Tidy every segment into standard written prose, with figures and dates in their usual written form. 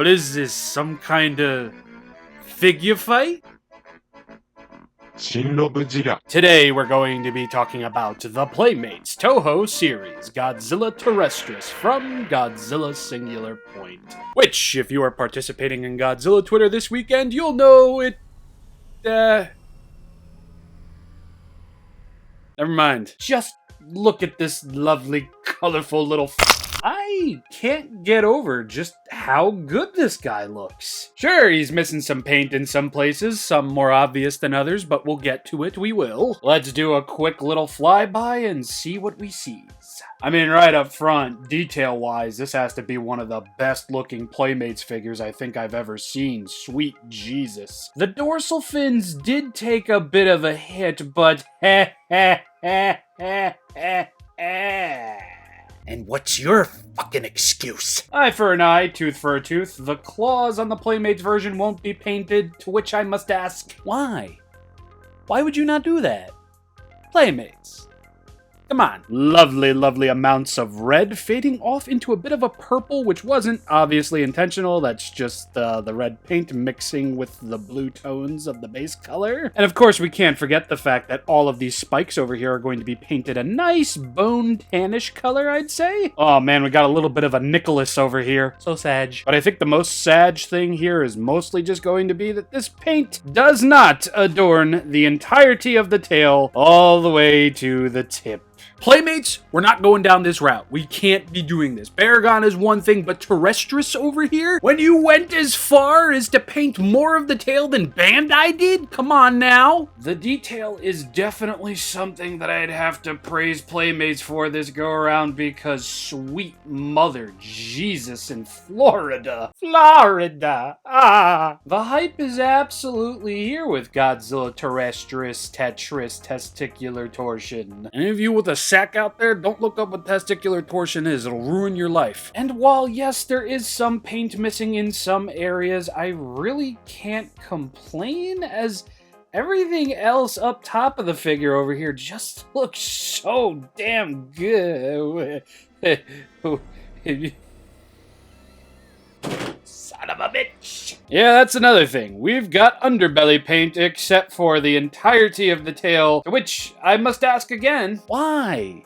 What is this, some kind of figure fight? ShinRobjira. Today we're going to be talking about the Playmates Toho series, Godzilla Terrestris from Godzilla Singular Point. Which, if you are participating in Godzilla Twitter this weekend, you'll know it... Never mind. Just look at this lovely, colorful little I can't get over just how good this guy looks. Sure, he's missing some paint in some places, some more obvious than others, but we'll get to it, we will. Let's do a quick little flyby and see what we see. I mean, right up front, detail-wise, this has to be one of the best-looking Playmates figures I think I've ever seen. Sweet Jesus. The dorsal fins did take a bit of a hit, but And what's your fucking excuse? Eye for an eye, tooth for a tooth. The claws on the Playmates version won't be painted, to which I must ask, why? Why would you not do that? Playmates. Come on. Lovely, lovely amounts of red fading off into a bit of a purple, which wasn't obviously intentional. That's just the red paint mixing with the blue tones of the base color. And of course, we can't forget the fact that all of these spikes over here are going to be painted a nice bone tannish color, I'd say. Oh man, we got a little bit of a Nicholas over here. So sad. But I think the most sad thing here is mostly just going to be that this paint does not adorn the entirety of the tail all the way to the tip. Playmates, we're not going down this route. We can't be doing this. Baragon is one thing, but Terrestris over here? When you went as far as to paint more of the tail than Bandai did? Come on now. The detail is definitely something that I'd have to praise Playmates for this go-around because sweet mother Jesus in Florida. Florida! Ah! The hype is absolutely here with Godzilla Terrestris, Tetris, Testicular Torsion. Any of you with a sack out there, don't look up what testicular torsion is. It'll ruin your life. And while, yes, there is some paint missing in some areas, I really can't complain as everything else up top of the figure over here just looks so damn good. Son of a bitch. Yeah, that's another thing. We've got underbelly paint except for the entirety of the tail, to which I must ask again, why?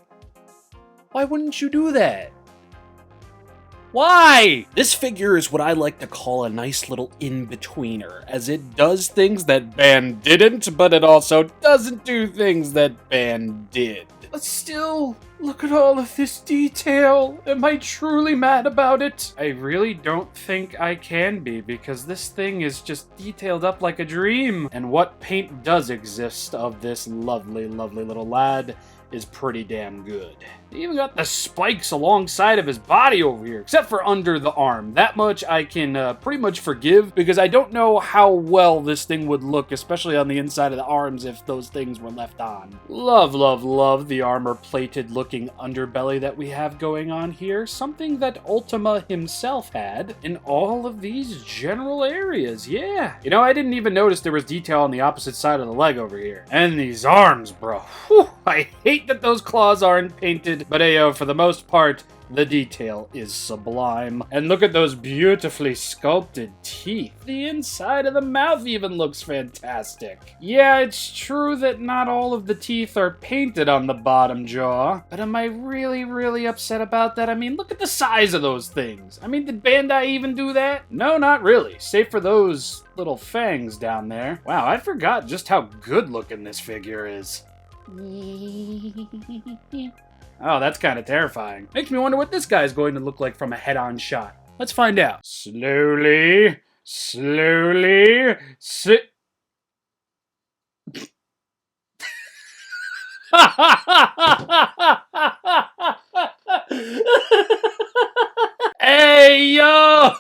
Why wouldn't you do that? Why? This figure is what I like to call a nice little in-betweener, as it does things that Band didn't, but it also doesn't do things that Band did. But still, look at all of this detail. Am I truly mad about it? I really don't think I can be, because this thing is just detailed up like a dream. And what paint does exist of this lovely, lovely little lad is pretty damn good. He even got the spikes alongside of his body over here, except for under the arm. That much I can pretty much forgive, because I don't know how well this thing would look, especially on the inside of the arms if those things were left on. Love, love, love the armor-plated looking underbelly that we have going on here. Something that Ultima himself had in all of these general areas. Yeah. You know, I didn't even notice there was detail on the opposite side of the leg over here. And these arms, bro. Whew, I hate that those claws aren't painted, but ayo, for the most part, the detail is sublime. And look at those beautifully sculpted teeth. The inside of the mouth even looks fantastic. Yeah, it's true that not all of the teeth are painted on the bottom jaw, but am I really, really upset about that? I mean, look at the size of those things. I mean, did Bandai even do that? No, not really, save for those little fangs down there. Wow, I forgot just how good looking this figure is. Oh, that's kind of terrifying. Makes me wonder what this guy's going to look like from a head-on shot. Let's find out. Slowly, slowly, Hey, yo!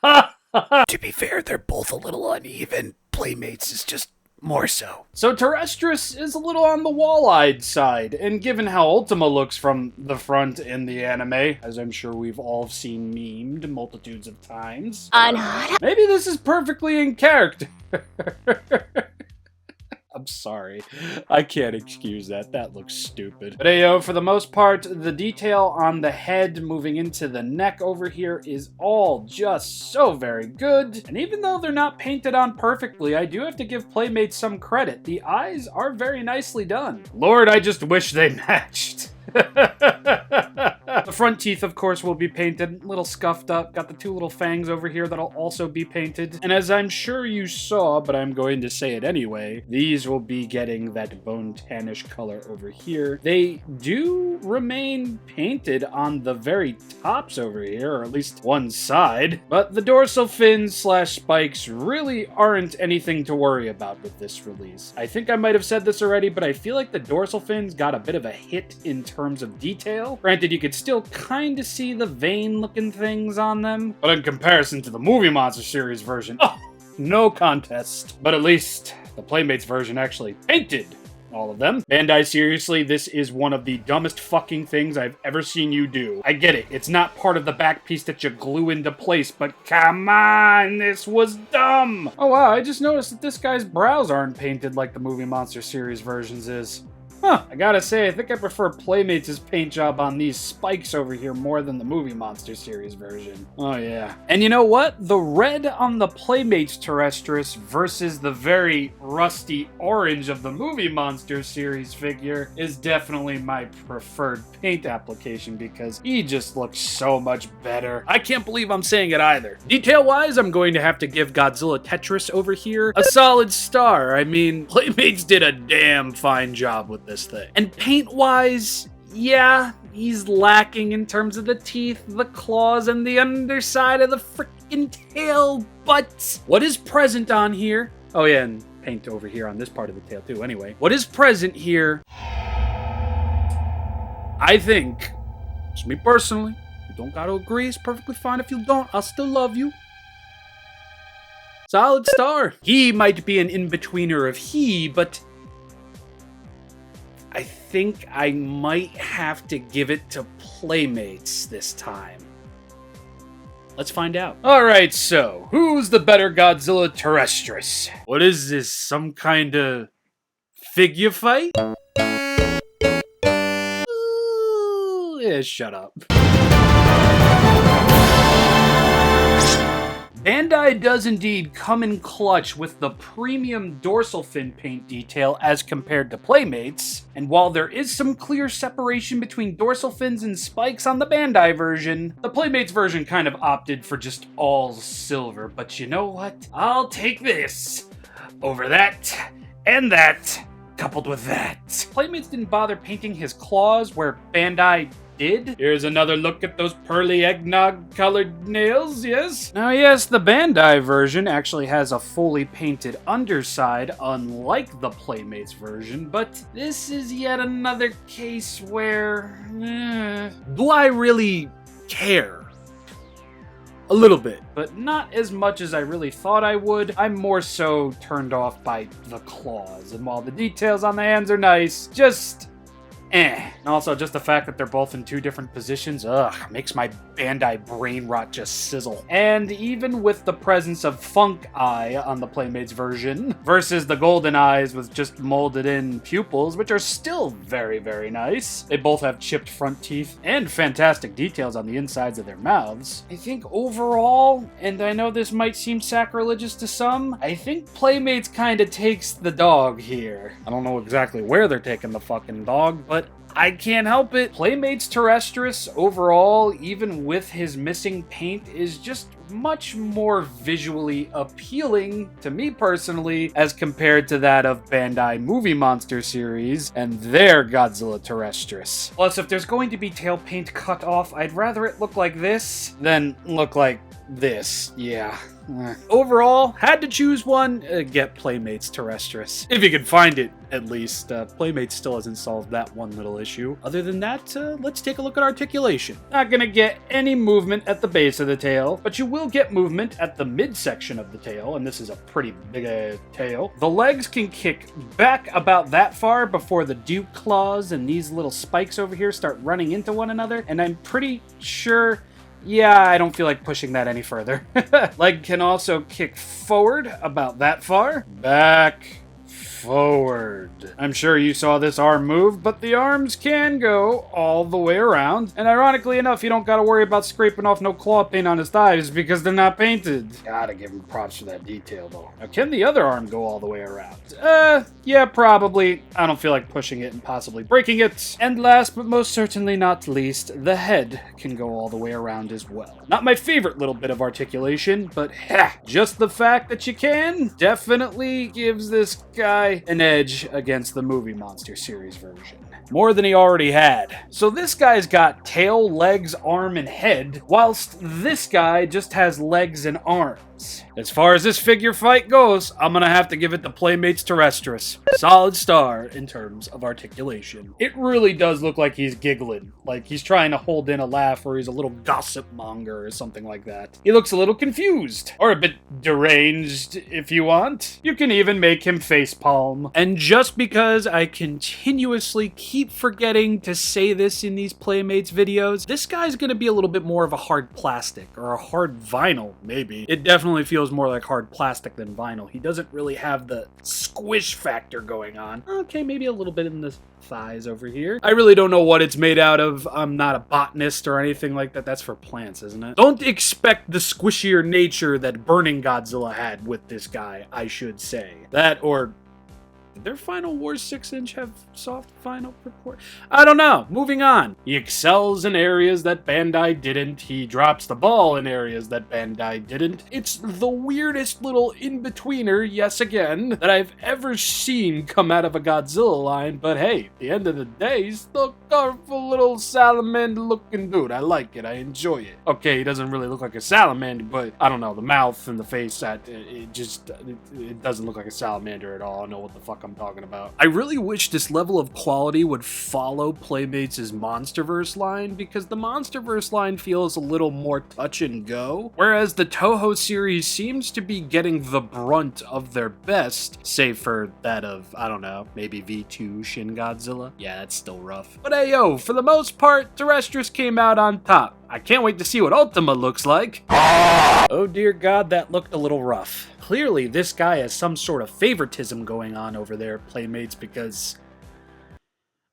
To be fair, they're both a little uneven. Playmates is just more so. So Terrestris is a little on the wall-eyed side, and given how Ultima looks from the front in the anime, as I'm sure we've all seen memed multitudes of times, maybe this is perfectly in character. I'm sorry. I can't excuse that. That looks stupid. But hey, yo, for the most part, the detail on the head moving into the neck over here is all just so very good. And even though they're not painted on perfectly, I do have to give Playmates some credit. The eyes are very nicely done. Lord, I just wish they matched. The front teeth, of course, will be painted, a little scuffed up. Got the two little fangs over here that'll also be painted. And as I'm sure you saw, but I'm going to say it anyway, these will be getting that bone tannish color over here. They do remain painted on the very tops over here, or at least one side. But the dorsal fins / spikes really aren't anything to worry about with this release. I think I might have said this already, but I feel like the dorsal fins got a bit of a hit in terms of detail. Granted, you could still kind of see the vein-looking things on them, but in comparison to the Movie Monster series version, oh, no contest. But at least the Playmates version actually painted all of them. Bandai, seriously, this is one of the dumbest fucking things I've ever seen you do. I get it, it's not part of the back piece that you glue into place, but come on, this was dumb! Oh wow, I just noticed that this guy's brows aren't painted like the Movie Monster series versions is. Huh, I gotta say, I think I prefer Playmates' paint job on these spikes over here more than the Movie Monster series version. Oh yeah. And you know what? The red on the Playmates Terrestris versus the very rusty orange of the Movie Monster series figure is definitely my preferred paint application because he just looks so much better. I can't believe I'm saying it either. Detail-wise, I'm going to have to give Godzilla Terrestris over here a solid star. I mean, Playmates did a damn fine job with this thing. And paint-wise, yeah, he's lacking in terms of the teeth, the claws, and the underside of the freaking tail, but what is present on here? Oh yeah, and paint over here on this part of the tail too, anyway. What is present here, I think, just me personally, you don't gotta agree, it's perfectly fine if you don't, I'll still love you. Solid star. He might be an in-betweener of he, but I think I might have to give it to Playmates this time. Let's find out. Alright, so, who's the better Godzilla Terrestris? What is this, some kind of figure fight? Ooh, yeah, shut up. Bandai does indeed come in clutch with the premium dorsal fin paint detail as compared to Playmates, and while there is some clear separation between dorsal fins and spikes on the Bandai version, the Playmates version kind of opted for just all silver, but you know what? I'll take this over that and that, coupled with that. Playmates didn't bother painting his claws where Bandai did. Here's another look at those pearly eggnog colored nails, yes? Now yes, the Bandai version actually has a fully painted underside, unlike the Playmates version, but this is yet another case where, do I really care? A little bit, but not as much as I really thought I would. I'm more so turned off by the claws, and while the details on the hands are nice, just And also, just the fact that they're both in two different positions, makes my Bandai brain rot just sizzle. And even with the presence of Funk Eye on the Playmates version, versus the Golden Eyes with just molded in pupils, which are still very, very nice. They both have chipped front teeth and fantastic details on the insides of their mouths. I think overall, and I know this might seem sacrilegious to some, I think Playmates kind of takes the dog here. I don't know exactly where they're taking the fucking dog, but I can't help it. Playmates Terrestris overall, even with his missing paint, is just much more visually appealing to me personally as compared to that of Bandai Movie Monster series and their Godzilla Terrestris. Plus, if there's going to be tail paint cut off, I'd rather it look like this than look like this. Yeah. Overall, had to choose one, get Playmates Terrestris. If you can find it, at least. Playmates still hasn't solved that one little issue. Other than that, let's take a look at Articulation. Not gonna get any movement at the base of the tail, but you will get movement at the midsection of the tail, and this is a pretty big tail. The legs can kick back about that far before the dew claws and these little spikes over here start running into one another, and I'm pretty sure... yeah, I don't feel like pushing that any further. Leg can also kick forward about that far. Back, forward. I'm sure you saw this arm move, but the arms can go all the way around. And ironically enough, you don't gotta worry about scraping off no claw paint on his thighs because they're not painted. Gotta give him props for that detail though. Now, can the other arm go all the way around? Yeah, probably. I don't feel like pushing it and possibly breaking it. And last but most certainly not least, the head can go all the way around as well. Not my favorite little bit of articulation, but just the fact that you can definitely gives this guy an edge against the movie monster series version. More than he already had. So this guy's got tail, legs, arm, and head, whilst this guy just has legs and arms. As far as this figure fight goes, I'm gonna have to give it to Playmates Terrestris. Solid star in terms of articulation. It really does look like he's giggling, like he's trying to hold in a laugh or he's a little gossip monger or something like that. He looks a little confused, or a bit deranged if you want. You can even make him facepalm. And just because I continuously keep forgetting to say this in these Playmates videos, this guy's gonna be a little bit more of a hard plastic, or a hard vinyl, maybe. It definitely feels more like hard plastic than vinyl. He doesn't really have the squish factor going on. Okay, maybe a little bit in the thighs over here. I really don't know what it's made out of. I'm not a botanist or anything like that. That's for plants, isn't it? Don't expect the squishier nature that Burning Godzilla had with this guy, I should say. That, or did their Final Wars 6-inch have soft vinyl purport? I don't know. Moving on. He excels in areas that Bandai didn't. He drops the ball in areas that Bandai didn't. It's the weirdest little in-betweener, yes again, that I've ever seen come out of a Godzilla line, but hey, at the end of the day, he's still a colorful little salamander-looking dude. I like it. I enjoy it. Okay, he doesn't really look like a salamander, but I don't know, the mouth and the face, it doesn't look like a salamander at all. I don't know what the fuck I'm talking about. I really wish this level of quality would follow Playmates' Monsterverse line, because the Monsterverse line feels a little more touch and go, whereas the Toho series seems to be getting the brunt of their best, save for that of, I don't know, maybe V2 Shin Godzilla. Yeah, that's still rough. But hey yo, for the most part, Terrestris came out on top. I can't wait to see what Ultima looks like. Oh dear God, that looked a little rough. Clearly, this guy has some sort of favoritism going on over there, Playmates, because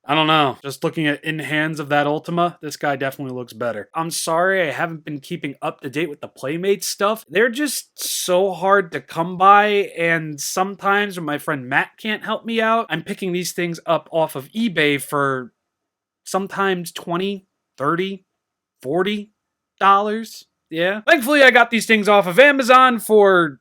I don't know. Just looking at in hands of that Ultima, this guy definitely looks better. I'm sorry I haven't been keeping up to date with the Playmates stuff. They're just so hard to come by, and sometimes when my friend Matt can't help me out, I'm picking these things up off of eBay for sometimes $20, $30, $40. Yeah. Thankfully, I got these things off of Amazon for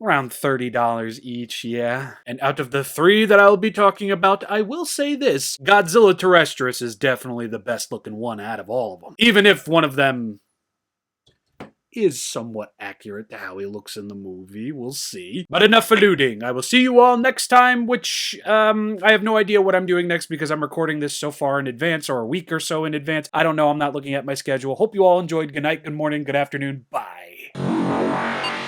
around $30 each, yeah. And out of the three that I'll be talking about, I will say this: Godzilla Terrestris is definitely the best looking one out of all of them. Even if one of them is somewhat accurate to how he looks in the movie, we'll see. But enough alluding. I will see you all next time, which, I have no idea what I'm doing next because I'm recording this so far in advance, or a week or so in advance. I don't know, I'm not looking at my schedule. Hope you all enjoyed. Good night, good morning, good afternoon, bye.